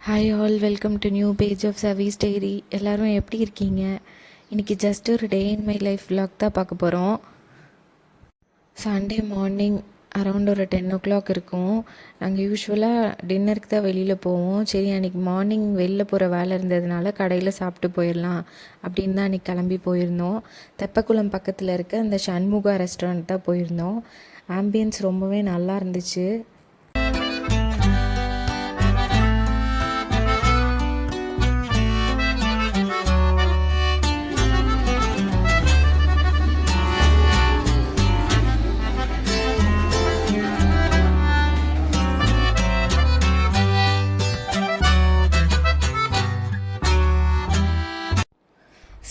Hi all, welcome to new page of service diary. எல்லோரும் எப்படி இருக்கீங்க? இன்றைக்கி ஜஸ்ட் ஒரு day in my life vlog தான் பார்க்க போகிறோம். சண்டே மார்னிங் அரௌண்ட் ஒரு 10 o'clock இருக்கும். நாங்கள் யூஸ்வலாக டின்னருக்கு தான் வெளியில் போவோம். சரி, அன்றைக்கி மார்னிங் வெளில போகிற வேலை இருந்ததுனால கடையில் சாப்பிட்டு போயிடலாம் அப்படின்னு தான் அன்றைக்கி கிளம்பி போயிருந்தோம். தெப்பக்குளம் பக்கத்தில் இருக்க அந்த சண்முகா ரெஸ்டாரண்ட் தான் போயிருந்தோம். ஆம்பியன்ஸ் ரொம்பவே நல்லா இருந்துச்சு.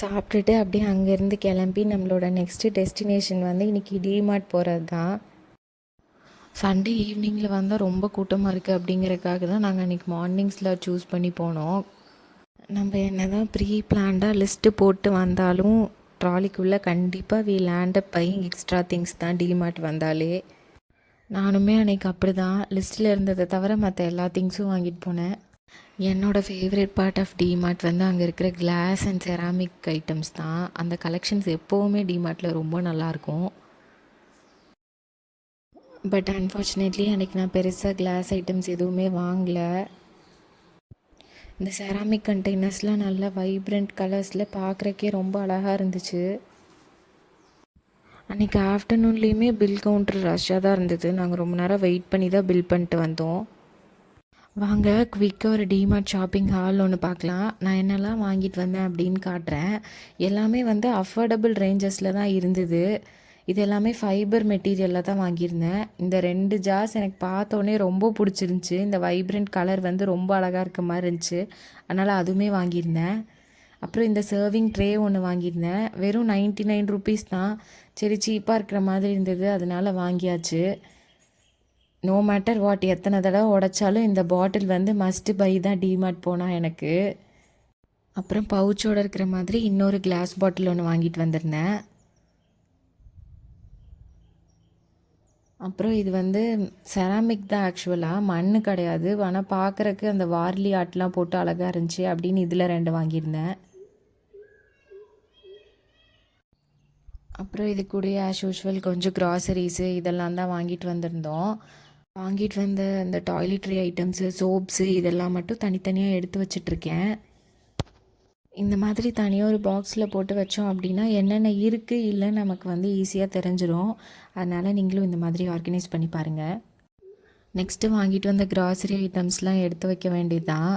சாப்பிட்டுட்டு அப்படியே அங்கேருந்து கிளம்பி நம்மளோட நெக்ஸ்ட்டு டெஸ்டினேஷன் வந்து இன்றைக்கி டிமார்ட் போகிறது தான். சண்டே ஈவினிங்கில் வந்தால் ரொம்ப கூட்டமாக இருக்குது அப்படிங்கிறதுக்காக தான் நாங்கள் அன்றைக்கி மார்னிங்ஸில் சூஸ் பண்ணி போனோம். நம்ம என்ன தான் ப்ரீ பிளான்டாக லிஸ்ட்டு போட்டு வந்தாலும் ட்ராலிக்குள்ளே கண்டிப்பாக we land up buying extra things தான் டிமார்ட் வந்தாலே. நானுமே அன்றைக்கி அப்படி தான் லிஸ்ட்டில் இருந்ததை தவிர மற்ற எல்லா திங்ஸும் வாங்கிட்டு போனேன். என்னோடய ஃபேவரட் பார்ட் ஆஃப் டிமார்ட் வந்து அங்கே இருக்கிற கிளாஸ் அண்ட் செராமிக் ஐட்டம்ஸ் தான். அந்த கலெக்ஷன்ஸ் எப்போவுமே டிமார்ட்டில் ரொம்ப நல்லாயிருக்கும். பட் அன்ஃபார்ச்சுனேட்லி அன்றைக்கி நான் பெருசாக கிளாஸ் ஐட்டம்ஸ் எதுவுமே வாங்கலை. இந்த செராமிக் கண்டெய்னர்ஸ்லாம் நல்லா வைப்ரண்ட் கலர்ஸில் பார்க்குறக்கே ரொம்ப அழகாக இருந்துச்சு. அன்றைக்கி ஆஃப்டர்நூன்லேயுமே பில் கவுண்டர் ரஷ்ஷாக தான் இருந்தது. நாங்கள் ரொம்ப நேரம் வெயிட் பண்ணி தான் பில் பண்ணிட்டு வந்தோம். வாங்க குவிக்காக ஒரு டிமார்ட் ஷாப்பிங் ஹால் ஒன்று பார்க்கலாம். நான் என்னெல்லாம் வாங்கிட்டு வந்தேன் அப்படின்னு காட்டுறேன். எல்லாமே வந்து அஃபோர்டபுள் ரேஞ்சஸில் தான் இருந்தது. இது எல்லாமே ஃபைபர் மெட்டீரியலில் தான் வாங்கியிருந்தேன். இந்த 2 ஜார்ஸ் எனக்கு பார்த்தோன்னே ரொம்ப பிடிச்சிருந்துச்சி. இந்த வைப்ரண்ட் கலர் வந்து ரொம்ப அழகாக இருக்க மாதிரி இருந்துச்சு. அதனால் அதுவுமே வாங்கியிருந்தேன். அப்புறம் இந்த சர்விங் ட்ரே ஒன்று வாங்கியிருந்தேன். வெறும் 99 rupees தான். சரி, சீப்பாக இருக்கிற மாதிரி இருந்தது, அதனால் வாங்கியாச்சு. நோ மேட்டர் வாட், எத்தனை தடவை உடைச்சாலும் இந்த பாட்டில் வந்து மஸ்ட்டு பை தான் டிமார்ட் போனால் எனக்கு. அப்புறம் பவுச்சோடு இருக்கிற மாதிரி இன்னொரு கிளாஸ் பாட்டில் ஒன்று வாங்கிட்டு வந்திருந்தேன். அப்புறம் இது வந்து செராமிக் தான், ஆக்சுவலாக மண் கிடையாது. ஆனால் பார்க்குறக்கு அந்த வார்லி ஆர்ட்லாம் போட்டு அழகாக இருந்துச்சு அப்படின்னு இதில் 2 வாங்கியிருந்தேன். அப்புறம் இது கூட ஆஸ் யூஷுவல் கொஞ்சம் க்ராசரிஸு இதெல்லாம் தான் வாங்கிட்டு வந்திருந்தோம். வாங்கிட்டு வந்த இந்த டாய்லெட்ரி ஐட்டம்ஸு, சோப்ஸு இதெல்லாம் மட்டும் தனித்தனியாக எடுத்து வச்சிட்ருக்கேன். இந்த மாதிரி தனியாக ஒரு பாக்ஸில் போட்டு வச்சோம் அப்படின்னா என்னென்ன இருக்குது இல்லைன்னு நமக்கு வந்து ஈஸியாக தெரிஞ்சிடும். அதனால் நீங்களும் இந்த மாதிரி ஆர்கனைஸ் பண்ணி பாருங்கள். நெக்ஸ்ட்டு வாங்கிட்டு வந்த க்ராசரி ஐட்டம்ஸ்லாம் எடுத்து வைக்க வேண்டியது தான்.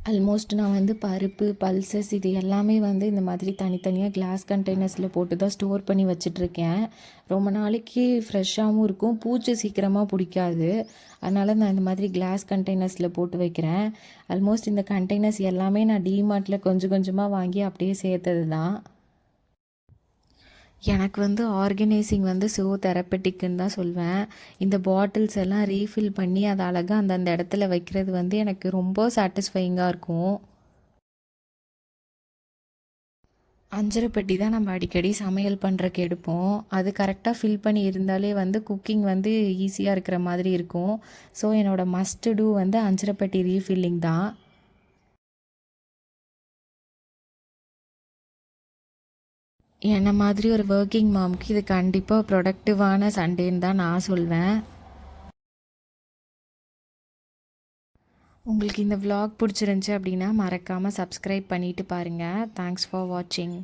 ஆல்மோஸ்ட் நான் வந்து பருப்பு, பல்சஸ் இது எல்லாமே வந்து இந்த மாதிரி தனித்தனியாக கிளாஸ் கண்டெய்னர்ஸில் போட்டு தான் ஸ்டோர் பண்ணி வச்சிட்ருக்கேன். ரொம்ப நாளைக்கு ஃப்ரெஷ்ஷாகவும் இருக்கும், பூச்சி சீக்கிரமாக பிடிக்காது. அதனால் நான் இந்த மாதிரி கிளாஸ் கண்டெய்னர்ஸில் போட்டு வைக்கிறேன். ஆல்மோஸ்ட் இந்த கண்டெய்னர்ஸ் எல்லாமே நான் டிமார்ட்டில் கொஞ்சம் கொஞ்சமாக வாங்கி அப்படியே சேர்த்தது தான். எனக்கு வந்து ஆர்கனைசிங் வந்து ஸோ தெரப்பட்டிக்குன்னு தான் சொல்வேன். இந்த பாட்டில்ஸ் எல்லாம் ரீஃபில் பண்ணி அதை அழகாக அந்தந்த இடத்துல வைக்கிறது வந்து எனக்கு ரொம்ப சாட்டிஸ்ஃபைங்காக இருக்கும். அஞ்சரைப்பட்டி தான் நம்ம அடிக்கடி சமையல் பண்ணுறக்கு எடுப்போம். அது கரெக்டாக ஃபில் பண்ணி இருந்தாலே வந்து குக்கிங் வந்து ஈஸியாக இருக்கிற மாதிரி இருக்கும். ஸோ என்னோடய மஸ்ட் டூ வந்து அஞ்சரைப்பட்டி ரீஃபில்லிங் தான். என்ன மாதிரி ஒரு ஒர்க்கிங் மாம்க்கு இது கண்டிப்பாக ப்ரொடக்டிவான சண்டேன்னு தான் நான் சொல்வேன். உங்களுக்கு இந்த vlog பிடிச்சிருந்துச்சி அப்படின்னா மறக்காமல் சப்ஸ்கிரைப் பண்ணிவிட்டு பாருங்கள். தேங்க்ஸ் ஃபார் வாட்சிங்.